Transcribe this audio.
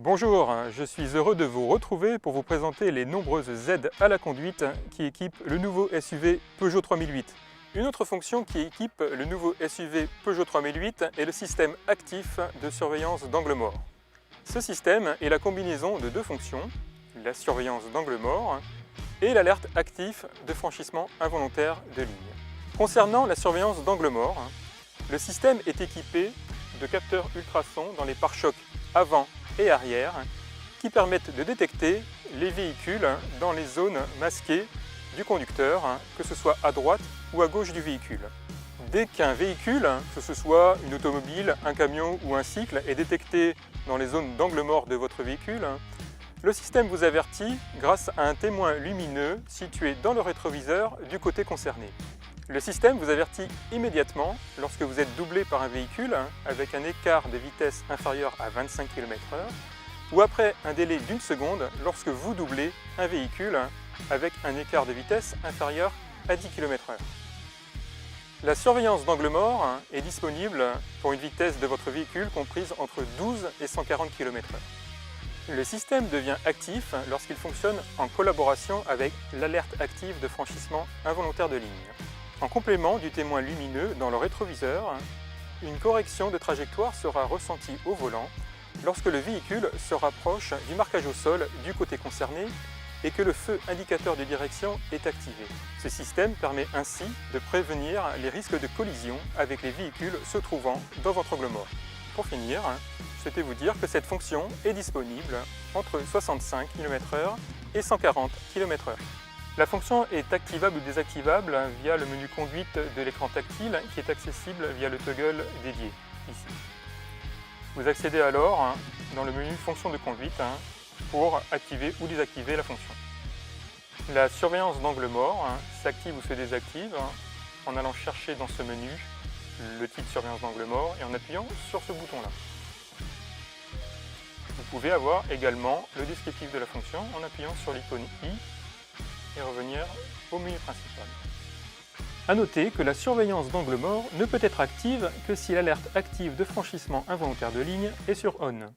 Bonjour, je suis heureux de vous retrouver pour vous présenter les nombreuses aides à la conduite qui équipent le nouveau SUV Peugeot 3008. Une autre fonction qui équipe le nouveau SUV Peugeot 3008 est le système actif de surveillance d'angle mort. Ce système est la combinaison de deux fonctions, la surveillance d'angle mort et l'alerte actif de franchissement involontaire de ligne. Concernant la surveillance d'angle mort, le système est équipé de capteurs ultrasons dans les pare-chocs avant et arrière qui permettent de détecter les véhicules dans les zones masquées du conducteur, que ce soit à droite ou à gauche du véhicule. Dès qu'un véhicule, que ce soit une automobile, un camion ou un cycle, est détecté dans les zones d'angle mort de votre véhicule, le système vous avertit grâce à un témoin lumineux situé dans le rétroviseur du côté concerné. Le système vous avertit immédiatement lorsque vous êtes doublé par un véhicule avec un écart de vitesse inférieur à 25 km/h ou après un délai d'une seconde lorsque vous doublez un véhicule avec un écart de vitesse inférieur à 10 km/h. La surveillance d'angle mort est disponible pour une vitesse de votre véhicule comprise entre 12 et 140 km/h. Le système devient actif lorsqu'il fonctionne en collaboration avec l'alerte active de franchissement involontaire de ligne. En complément du témoin lumineux dans le rétroviseur, une correction de trajectoire sera ressentie au volant lorsque le véhicule se rapproche du marquage au sol du côté concerné et que le feu indicateur de direction est activé. Ce système permet ainsi de prévenir les risques de collision avec les véhicules se trouvant dans votre angle mort. Pour finir, je souhaitais vous dire que cette fonction est disponible entre 65 km/h et 140 km/h. La fonction est activable ou désactivable via le menu conduite de l'écran tactile qui est accessible via le toggle dédié, ici. Vous accédez alors dans le menu fonction de conduite pour activer ou désactiver la fonction. La surveillance d'angle mort s'active ou se désactive en allant chercher dans ce menu le titre surveillance d'angle mort et en appuyant sur ce bouton-là. Vous pouvez avoir également le descriptif de la fonction en appuyant sur l'icône i et revenir au menu principal. A noter que la surveillance d'angle mort ne peut être active que si l'alerte active de franchissement involontaire de ligne est sur ON.